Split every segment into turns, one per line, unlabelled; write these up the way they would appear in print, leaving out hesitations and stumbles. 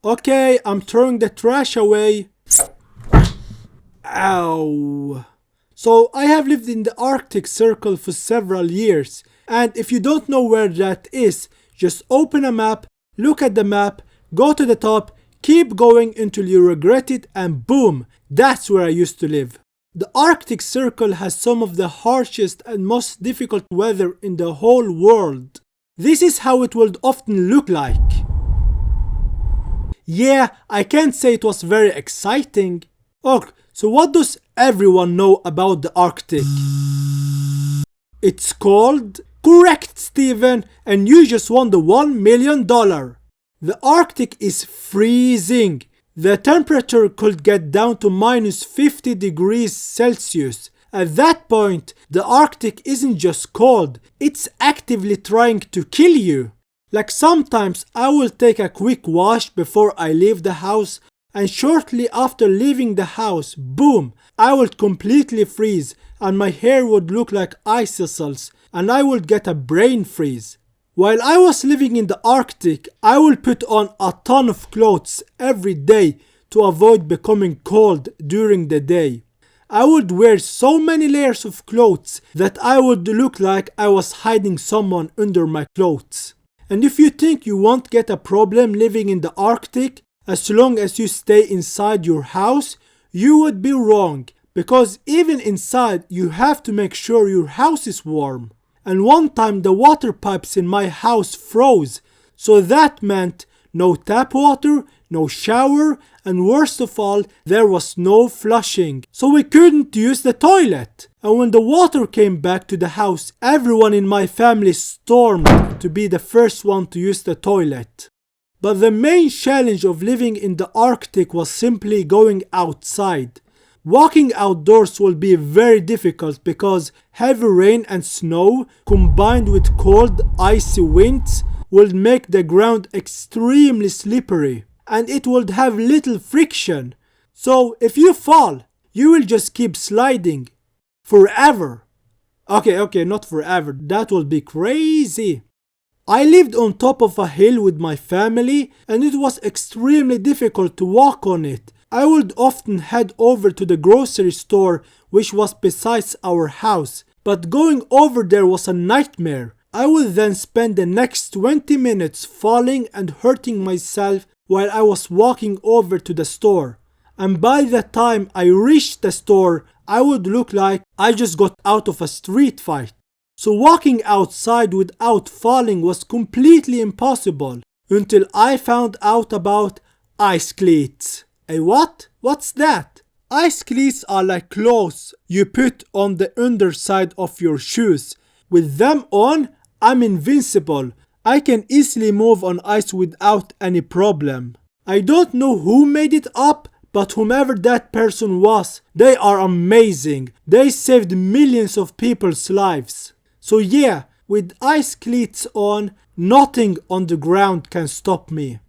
Okay, I'm throwing the trash away. Ow. So I have lived in the Arctic Circle for several years, and if you don't know where that is, just open a map, look at the map, go to the top, keep going until you regret it, and boom, that's where I used to live. The Arctic Circle has some of the harshest and most difficult weather in the whole world. This is how it would often look like. Yeah, I can't say it was very exciting. Oh, so what does everyone know about the Arctic? It's cold? Correct, Steven, and you just won the $1 million. The Arctic is freezing. The temperature could get down to minus 50 degrees Celsius. At that point, the Arctic isn't just cold, it's actively trying to kill you. Like sometimes I will take a quick wash before I leave the house, and shortly after leaving the house, boom, I would completely freeze and my hair would look like icicles and I would get a brain freeze. While I was living in the Arctic, I would put on a ton of clothes every day to avoid becoming cold during the day. I would wear so many layers of clothes that I would look like I was hiding someone under my clothes. And if you think you won't get a problem living in the Arctic, as long as you stay inside your house, you would be wrong, because even inside you have to make sure your house is warm. And one time the water pipes in my house froze, so that meant no tap water, no shower, and worst of all, there was no flushing, so we couldn't use the toilet. And when the water came back to the house, everyone in my family stormed to be the first one to use the toilet. But the main challenge of living in the Arctic was simply going outside. Walking outdoors will be very difficult because heavy rain and snow combined with cold, icy winds will make the ground extremely slippery and it would have little friction. So if you fall, you will just keep sliding forever. Okay, not forever, that will be crazy. I lived on top of a hill with my family and it was extremely difficult to walk on it. I would often head over to the grocery store which was beside our house, but going over there was a nightmare. I would then spend the next 20 minutes falling and hurting myself while I was walking over to the store. And by the time I reached the store, I would look like I just got out of a street fight. So walking outside without falling was completely impossible until I found out about ice cleats. What? What's that? Ice cleats are like clothes you put on the underside of your shoes. With them on, I'm invincible. I can easily move on ice without any problem. I don't know who made it up, but whomever that person was, they are amazing. They saved millions of people's lives. So yeah, with ice cleats on, nothing on the ground can stop me.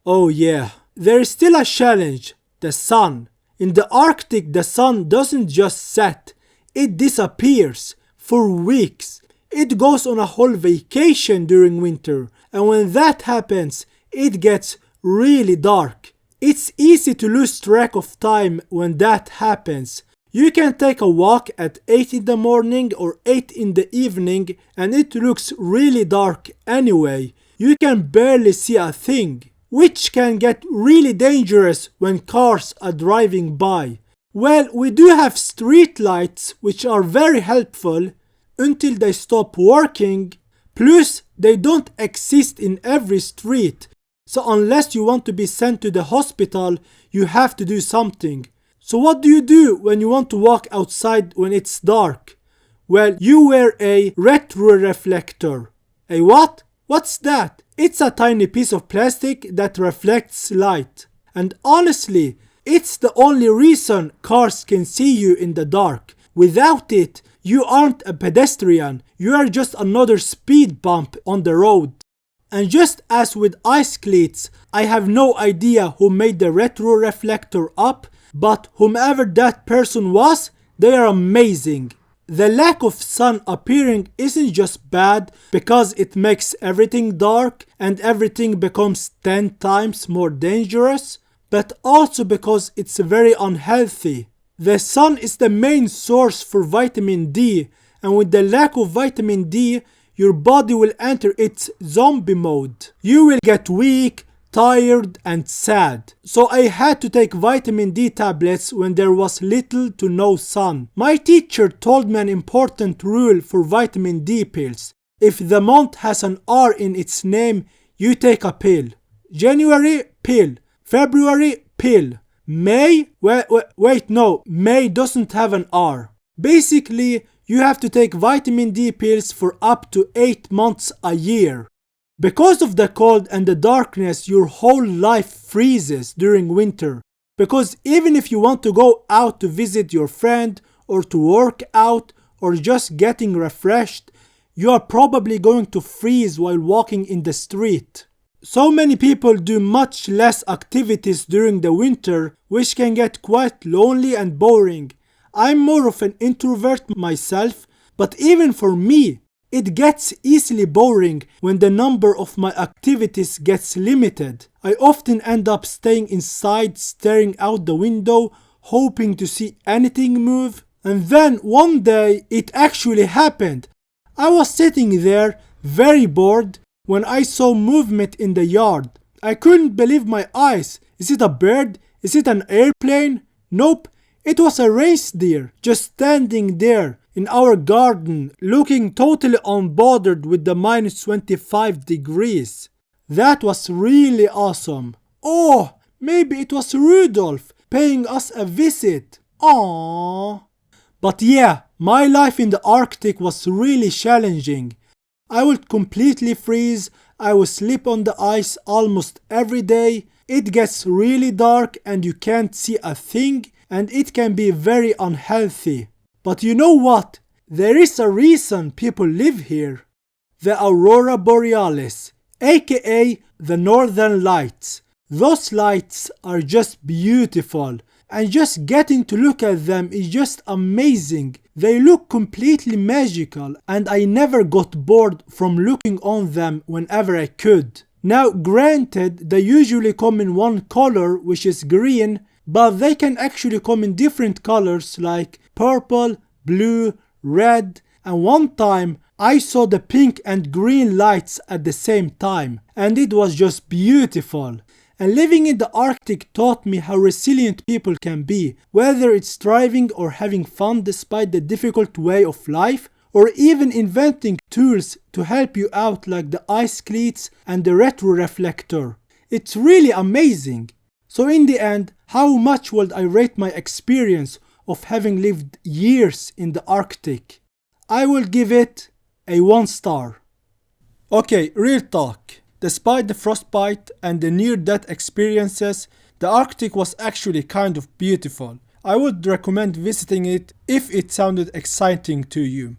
Oh yeah, there is still a challenge, the sun. In the Arctic, the sun doesn't just set, it disappears for weeks. It goes on a whole vacation during winter, and when that happens, it gets really dark. It's easy to lose track of time when that happens. You can take a walk at 8 in the morning or 8 in the evening and it looks really dark anyway. You can barely see a thing, which can get really dangerous when cars are driving by. Well, we do have street lights which are very helpful until they stop working. Plus, they don't exist in every street. So unless you want to be sent to the hospital, you have to do something. So what do you do when you want to walk outside when it's dark? Well, you wear a retroreflector. A what? What's that? It's a tiny piece of plastic that reflects light. And honestly, it's the only reason cars can see you in the dark. Without it, you aren't a pedestrian. You are just another speed bump on the road. And just as with ice cleats, I have no idea who made the retroreflector up, but whomever that person was, they are amazing. The lack of sun appearing isn't just bad because it makes everything dark and everything becomes 10 times more dangerous, but also because it's very unhealthy. The sun is the main source for vitamin D, and with the lack of vitamin D, your body will enter its zombie mode. You will get weak, tired and sad. So I had to take vitamin D tablets when there was little to no sun. My teacher told me an important rule for vitamin D pills. If the month has an R in its name, you take a pill. January, pill. February, pill. May, May doesn't have an R. Basically, you have to take vitamin D pills for up to 8 months a year. Because of the cold and the darkness, your whole life freezes during winter. Because even if you want to go out to visit your friend or to work out or just getting refreshed, you are probably going to freeze while walking in the street. So many people do much less activities during the winter, which can get quite lonely and boring. I'm more of an introvert myself, but even for me, it gets easily boring when the number of my activities gets limited. I often end up staying inside, staring out the window, hoping to see anything move. And then one day it actually happened. I was sitting there, very bored, when I saw movement in the yard. I couldn't believe my eyes. Is it a bird? Is it an airplane? Nope, it was a reindeer just standing there in our garden, looking totally unbothered with the minus 25 degrees. That was really awesome. Oh, maybe it was Rudolph paying us a visit. Aww. But yeah, my life in the Arctic was really challenging. I would completely freeze, I would slip on the ice almost every day. It gets really dark and you can't see a thing, and it can be very unhealthy. But you know what? There is a reason people live here. The Aurora Borealis, aka the Northern Lights. Those lights are just beautiful, and just getting to look at them is just amazing. They look completely magical, and I never got bored from looking on them whenever I could. Now granted, they usually come in one color, which is green, but they can actually come in different colors like purple, blue, red, and one time I saw the pink and green lights at the same time, and it was just beautiful. And living in the Arctic taught me how resilient people can be, whether it's thriving or having fun despite the difficult way of life, or even inventing tools to help you out like the ice cleats and the retroreflector. It's really amazing. So in the end, how much would I rate my experience of having lived years in the Arctic? I will give it a 1 star. Okay, real talk. Despite the frostbite and the near-death experiences, the Arctic was actually kind of beautiful. I would recommend visiting it if it sounded exciting to you.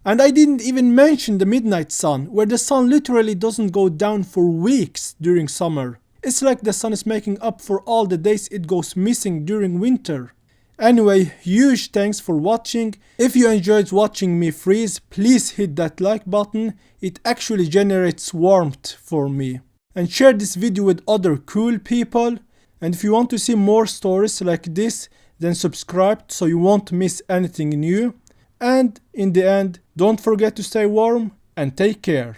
And I didn't even mention the midnight sun, where the sun literally doesn't go down for weeks during summer. It's like the sun is making up for all the days it goes missing during winter. Anyway, huge thanks for watching. If you enjoyed watching me freeze, please hit that like button. It actually generates warmth for me. And share this video with other cool people. And if you want to see more stories like this, then subscribe so you won't miss anything new. And in the end, don't forget to stay warm and take care.